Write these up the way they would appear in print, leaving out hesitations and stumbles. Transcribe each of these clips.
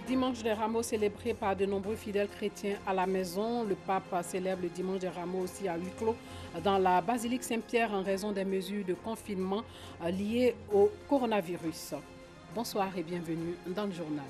Dimanche des Rameaux célébré par de nombreux fidèles chrétiens à la maison. Le pape célèbre le dimanche des Rameaux aussi à huis clos dans la basilique Saint-Pierre en raison des mesures de confinement liées au coronavirus. Bonsoir et bienvenue dans le journal.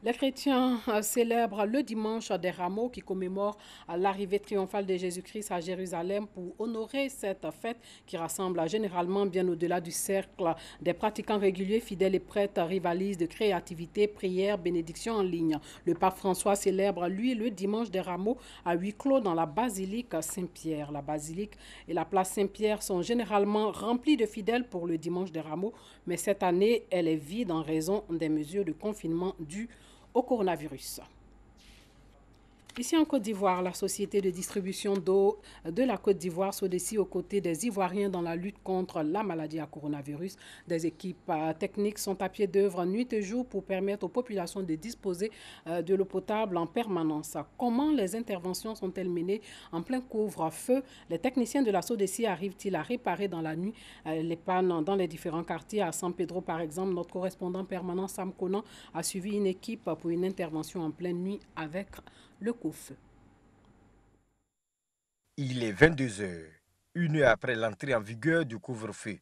Les chrétiens célèbrent le dimanche des Rameaux qui commémore l'arrivée triomphale de Jésus-Christ à Jérusalem pour honorer cette fête qui rassemble généralement bien au-delà du cercle des pratiquants réguliers, fidèles et prêtres rivalisent de créativité, prière, bénédiction en ligne. Le pape François célèbre, lui, le dimanche des Rameaux à huis clos dans la basilique Saint-Pierre. La basilique et la place Saint-Pierre sont généralement remplies de fidèles pour le dimanche des Rameaux, mais cette année, elle est vide en raison des mesures de confinement dues au coronavirus. Ici en Côte d'Ivoire, la société de distribution d'eau de la Côte d'Ivoire s'associe aux côtés des Ivoiriens dans la lutte contre la maladie à coronavirus. Des équipes techniques sont à pied d'œuvre nuit et jour pour permettre aux populations de disposer de l'eau potable en permanence. Comment les interventions sont-elles menées en plein couvre-feu? Les techniciens de la SODECI arrivent-ils à réparer dans la nuit les pannes dans les différents quartiers? À San Pedro, par exemple, notre correspondant permanent Sam Conan a suivi une équipe pour une intervention en pleine nuit avec le coup-feu. Il est 22 heures, une heure après l'entrée en vigueur du couvre-feu.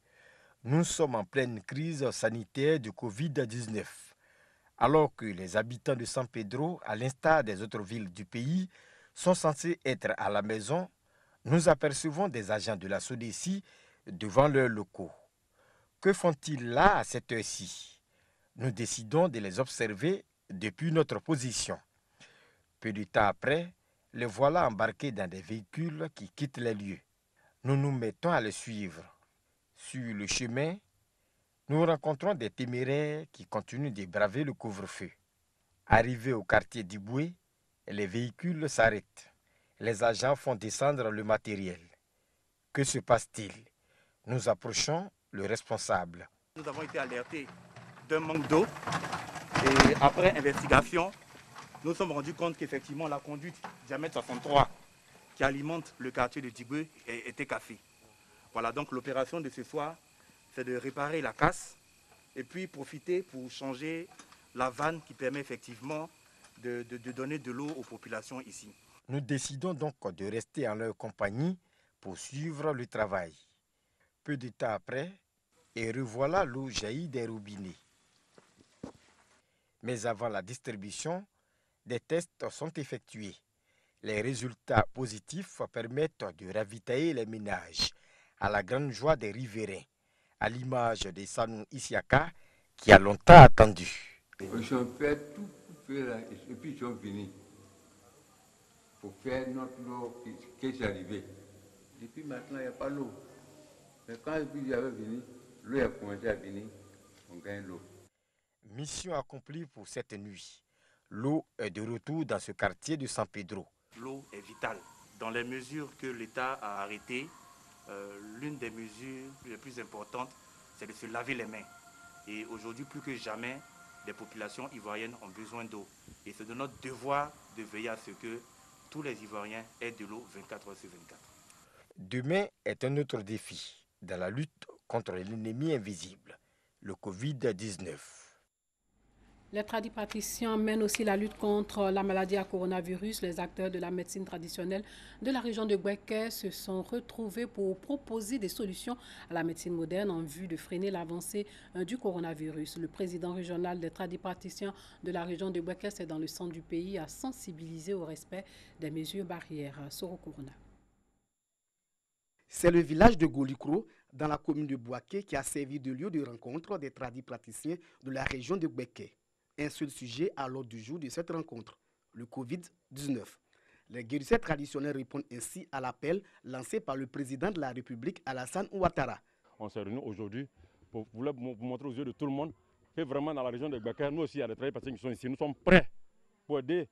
Nous sommes en pleine crise sanitaire du Covid-19. Alors que les habitants de San Pedro, à l'instar des autres villes du pays, sont censés être à la maison, nous apercevons des agents de la SODECI devant leurs locaux. Que font-ils là à cette heure-ci? Nous décidons de les observer depuis notre position. Peu de temps après, les voilà embarqués dans des véhicules qui quittent les lieux. Nous nous mettons à les suivre. Sur le chemin, nous rencontrons des téméraires qui continuent de braver le couvre-feu. Arrivés au quartier d'Iboué, les véhicules s'arrêtent. Les agents font descendre le matériel. Que se passe-t-il? Nous approchons le responsable. Nous avons été alertés d'un manque d'eau et après investigation, nous nous sommes rendus compte qu'effectivement la conduite diamètre 63 qui alimente le quartier de Diboué était cassée. Voilà, donc l'opération de ce soir, c'est de réparer la casse et puis profiter pour changer la vanne qui permet effectivement de donner de l'eau aux populations ici. Nous décidons donc de rester en leur compagnie pour suivre le travail. Peu de temps après, et revoilà l'eau jaillit des robinets. Mais avant la distribution, des tests sont effectués. Les résultats positifs permettent de ravitailler les ménages, à la grande joie des riverains, à l'image de Sanou Isiaka qui a longtemps attendu. Ils ont fait tout pour faire là, et puis ils sont venus pour faire notre eau qui est arrivée. Et puis maintenant, il n'y a pas l'eau. Mais quand ils avaient venu, l'eau a commencé à venir, on gagne l'eau. Mission accomplie pour cette nuit. L'eau est de retour dans ce quartier de San Pedro. L'eau est vitale. Dans les mesures que l'État a arrêtées, l'une des mesures les plus importantes, c'est de se laver les mains. Et aujourd'hui, plus que jamais, les populations ivoiriennes ont besoin d'eau. Et c'est de notre devoir de veiller à ce que tous les Ivoiriens aient de l'eau 24 heures sur 24. Demain est un autre défi dans la lutte contre l'ennemi invisible, le Covid-19. Les tradipraticiens mènent aussi la lutte contre la maladie à coronavirus. Les acteurs de la médecine traditionnelle de la région de Bouaké se sont retrouvés pour proposer des solutions à la médecine moderne en vue de freiner l'avancée du coronavirus. Le président régional des tradipraticiens de la région de Bouaké, c'est dans le centre du pays, a sensibilisé au respect des mesures barrières. Soro Corona. C'est le village de Golikro, dans la commune de Bouaké, qui a servi de lieu de rencontre des tradipraticiens de la région de Bouaké. Un seul sujet à l'ordre du jour de cette rencontre, le Covid-19. Les guérisseurs traditionnels répondent ainsi à l'appel lancé par le président de la République, Alassane Ouattara. On s'est réunis aujourd'hui pour montrer aux yeux de tout le monde que vraiment dans la région de Bouaké, nous aussi, il y a des tradipraticiens qui sont ici. Nous sommes prêts pour aider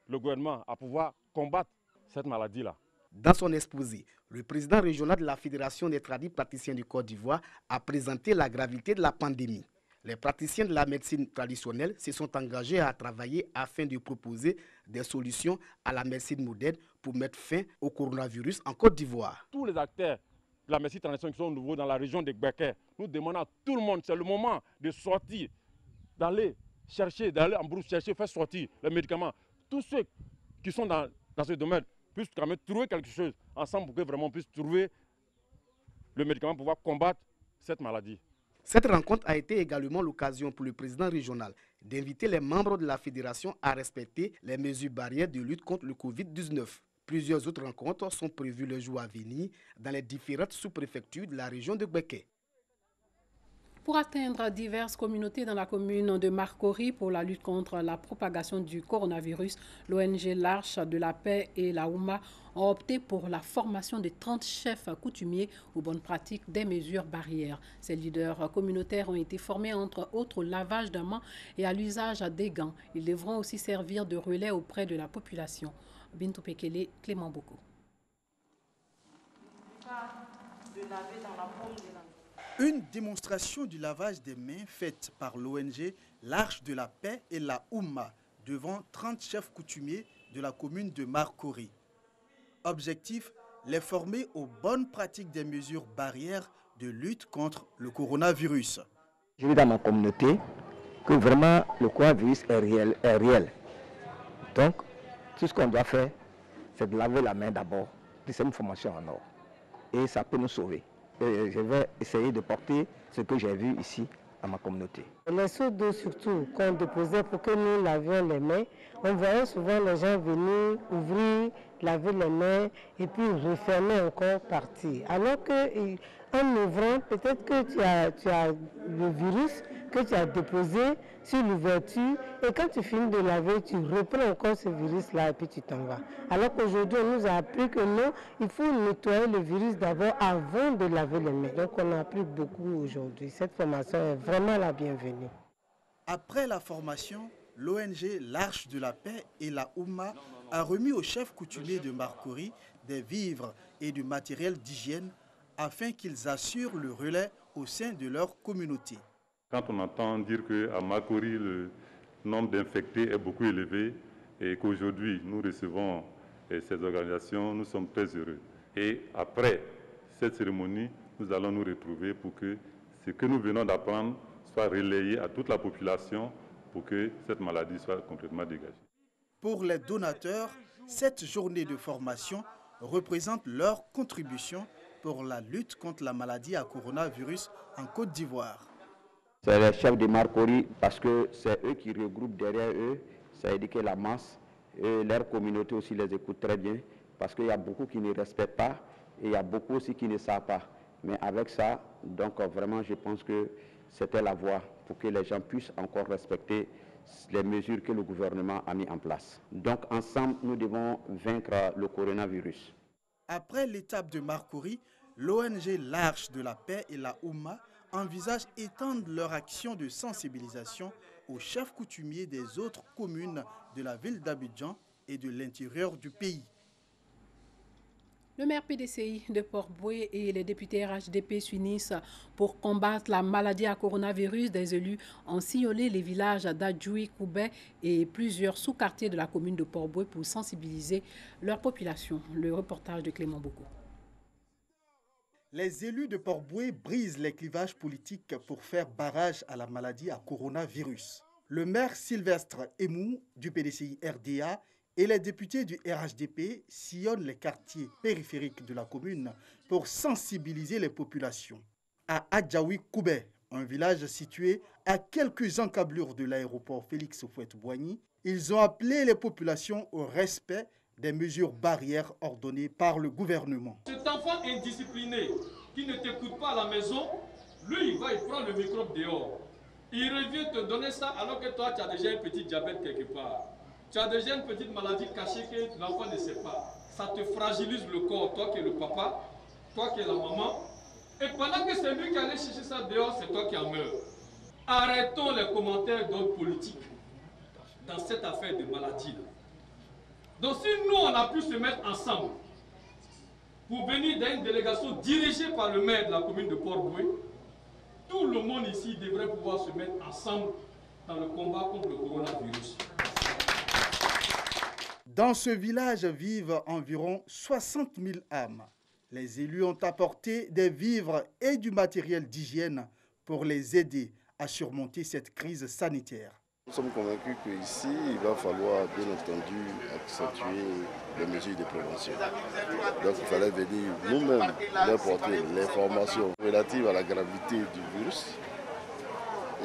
le gouvernement à pouvoir combattre cette maladie-là. Dans son exposé, le président régional de la Fédération des tradipraticiens du Côte d'Ivoire a présenté la gravité de la pandémie. Les praticiens de la médecine traditionnelle se sont engagés à travailler afin de proposer des solutions à la médecine moderne pour mettre fin au coronavirus en Côte d'Ivoire. Tous les acteurs de la médecine traditionnelle qui sont nouveaux dans la région de Bouaké, nous demandons à tout le monde, c'est le moment de sortir, d'aller chercher, d'aller en brousse, chercher, faire sortir les médicaments. Tous ceux qui sont dans ce domaine puissent quand même trouver quelque chose ensemble pour que vraiment on puisse trouver le médicament pour pouvoir combattre cette maladie. Cette rencontre a été également l'occasion pour le président régional d'inviter les membres de la fédération à respecter les mesures barrières de lutte contre le Covid-19. Plusieurs autres rencontres sont prévues le jour à venir dans les différentes sous-préfectures de la région de Gbeke. Pour atteindre diverses communautés dans la commune de Marcory pour la lutte contre la propagation du coronavirus, l'ONG L'Arche de la Paix et la OUMA ont opté pour la formation de 30 chefs coutumiers aux bonnes pratiques des mesures barrières. Ces leaders communautaires ont été formés entre autres au lavage de mains et à l'usage des gants. Ils devront aussi servir de relais auprès de la population. Bintou Pekele, Clément Boko. Une démonstration du lavage des mains faite par l'ONG L'Arche de la Paix et la OUMA devant 30 chefs coutumiers de la commune de Marcory. Objectif, les former aux bonnes pratiques des mesures barrières de lutte contre le coronavirus. Je vis dans ma communauté que vraiment le coronavirus est réel. Donc, tout ce qu'on doit faire, c'est de laver la main d'abord. C'est une formation en or. Et ça peut nous sauver. Et je vais essayer de porter ce que j'ai vu ici à ma communauté. Les seaux d'eau surtout qu'on déposait pour que nous lavions les mains, on voyait souvent les gens venir ouvrir, laver les mains et puis refermer encore, partir. Alors qu'en ouvrant, peut-être que tu as le virus que tu as déposé sur l'ouverture et quand tu finis de laver, tu reprends encore ce virus-là et puis tu t'en vas. Alors qu'aujourd'hui, on nous a appris que non, il faut nettoyer le virus d'abord avant de laver les mains. Donc on a appris beaucoup aujourd'hui. Cette formation est vraiment la bienvenue. Après la formation, l'ONG L'Arche de la Paix et la OUMA a remis aux chefs coutumiers de Marcory des vivres et du matériel d'hygiène afin qu'ils assurent le relais au sein de leur communauté. Quand on entend dire qu'à Marcory, le nombre d'infectés est beaucoup élevé et qu'aujourd'hui nous recevons ces organisations, nous sommes très heureux. Et après cette cérémonie, nous allons nous retrouver pour que ce que nous venons d'apprendre soit relayé à toute la population pour que cette maladie soit complètement dégagée. Pour les donateurs, cette journée de formation représente leur contribution pour la lutte contre la maladie à coronavirus en Côte d'Ivoire. C'est les chefs de Marcory parce que c'est eux qui regroupent derrière eux, ça a éduqué la masse et leur communauté aussi les écoute très bien parce qu'il y a beaucoup qui ne respectent pas et il y a beaucoup aussi qui ne savent pas. Mais avec ça, donc vraiment je pense que c'était la voie pour que les gens puissent encore respecter les mesures que le gouvernement a mis en place. Donc ensemble, nous devons vaincre le coronavirus. Après l'étape de Marcory, l'ONG L'Arche de la Paix et la OUMA envisagent d'étendre leur action de sensibilisation aux chefs coutumiers des autres communes de la ville d'Abidjan et de l'intérieur du pays. Le maire PDCI de Port-Boué et les députés RHDP s'unissent pour combattre la maladie à coronavirus. Des élus ont sillonné les villages d'Adjoui, Koubé et plusieurs sous-quartiers de la commune de Port-Boué pour sensibiliser leur population. Le reportage de Clément Boko. Les élus de Port-Boué brisent les clivages politiques pour faire barrage à la maladie à coronavirus. Le maire Sylvestre Emou du PDCI RDA et les députés du RHDP sillonnent les quartiers périphériques de la commune pour sensibiliser les populations. À Adjaoui Koubé, un village situé à quelques encablures de l'aéroport Félix Houphouët-Boigny, ils ont appelé les populations au respect des mesures barrières ordonnées par le gouvernement. Cet enfant indiscipliné qui ne t'écoute pas à la maison, lui, il prend le microbe dehors. Il revient te donner ça alors que toi, tu as déjà un petit diabète quelque part. Tu as déjà une petite maladie cachée que l'enfant ne sait pas. Ça te fragilise le corps, toi qui es le papa, toi qui es la maman. Et pendant que c'est lui qui allait chercher ça dehors, c'est toi qui en meurs. Arrêtons les commentaires d'ordre politique dans cette affaire de maladie. Donc si nous, on a pu se mettre ensemble pour venir dans une délégation dirigée par le maire de la commune de Port-Boué, tout le monde ici devrait pouvoir se mettre ensemble dans le combat contre le coronavirus. Dans ce village vivent environ 60 000 âmes. Les élus ont apporté des vivres et du matériel d'hygiène pour les aider à surmonter cette crise sanitaire. Nous sommes convaincus qu'ici, il va falloir bien entendu accentuer les mesures de prévention. Donc il fallait venir nous-mêmes leur porter l'information relative à la gravité du virus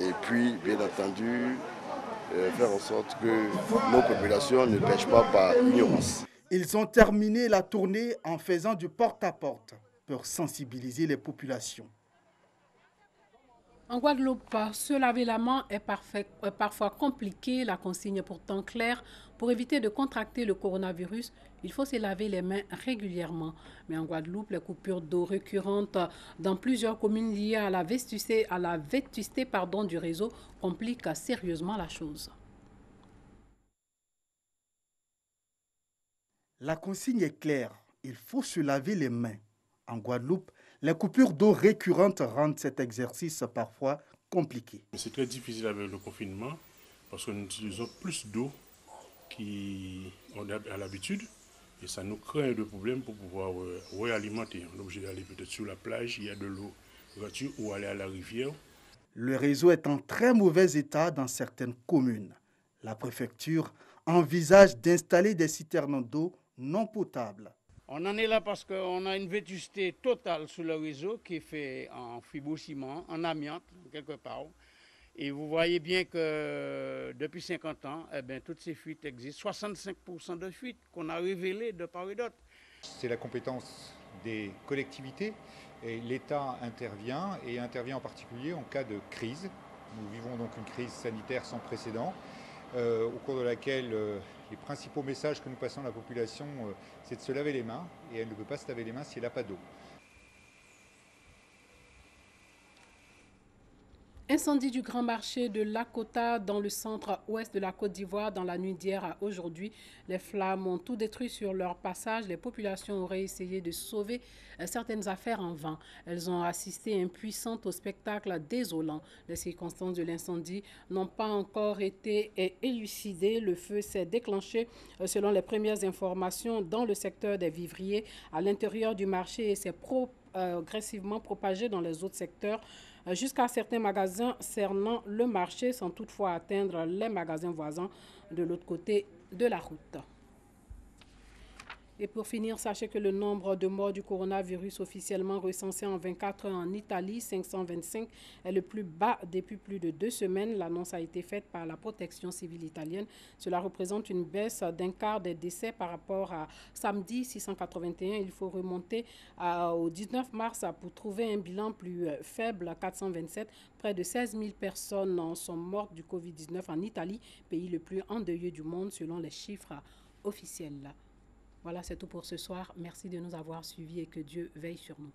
et puis bien entendu faire en sorte que nos populations ne pêchent pas par ignorance. Ils ont terminé la tournée en faisant du porte-à-porte pour sensibiliser les populations. En Guadeloupe, se laver la main est parfois compliqué. La consigne est pourtant claire. Pour éviter de contracter le coronavirus, il faut se laver les mains régulièrement. Mais en Guadeloupe, les coupures d'eau récurrentes dans plusieurs communes liées à la vétusté du réseau compliquent sérieusement la chose. La consigne est claire. Il faut se laver les mains. En Guadeloupe, les coupures d'eau récurrentes rendent cet exercice parfois compliqué. C'est très difficile avec le confinement parce que nous utilisons plus d'eau qu'on a à l'habitude et ça nous crée des problèmes pour pouvoir réalimenter. On est obligé d'aller peut-être sur la plage, il y a de l'eau gratuite ou aller à la rivière. Le réseau est en très mauvais état dans certaines communes. La préfecture envisage d'installer des citernes d'eau non potables. On en est là parce qu'on a une vétusté totale sur le réseau qui est fait en fibrociment, en amiante, quelque part. Et vous voyez bien que depuis 50 ans, toutes ces fuites existent. 65% de fuites qu'on a révélées de part et d'autre. C'est la compétence des collectivités et l'État intervient et intervient en particulier en cas de crise. Nous vivons donc une crise sanitaire sans précédent au cours de laquelle les principaux messages que nous passons à la population, c'est de se laver les mains, et elle ne peut pas se laver les mains si elle n'a pas d'eau. Incendie du grand marché de Lakota dans le centre-ouest de la Côte d'Ivoire dans la nuit d'hier à aujourd'hui. Les flammes ont tout détruit sur leur passage. Les populations auraient essayé de sauver certaines affaires en vain. Elles ont assisté impuissantes au spectacle désolant. Les circonstances de l'incendie n'ont pas encore été élucidées. Le feu s'est déclenché selon les premières informations dans le secteur des vivriers à l'intérieur du marché et s'est progressivement propagé dans les autres secteurs jusqu'à certains magasins cernant le marché sans toutefois atteindre les magasins voisins de l'autre côté de la route. Et pour finir, sachez que le nombre de morts du coronavirus officiellement recensé en 24 heures en Italie, 525, est le plus bas depuis plus de 2 semaines. L'annonce a été faite par la protection civile italienne. Cela représente une baisse d'un quart des décès par rapport à samedi 681. Il faut remonter au 19 mars pour trouver un bilan plus faible, 427. Près de 16 000 personnes sont mortes du Covid-19 en Italie, pays le plus endeuillé du monde selon les chiffres officiels. Voilà, c'est tout pour ce soir. Merci de nous avoir suivis et que Dieu veille sur nous.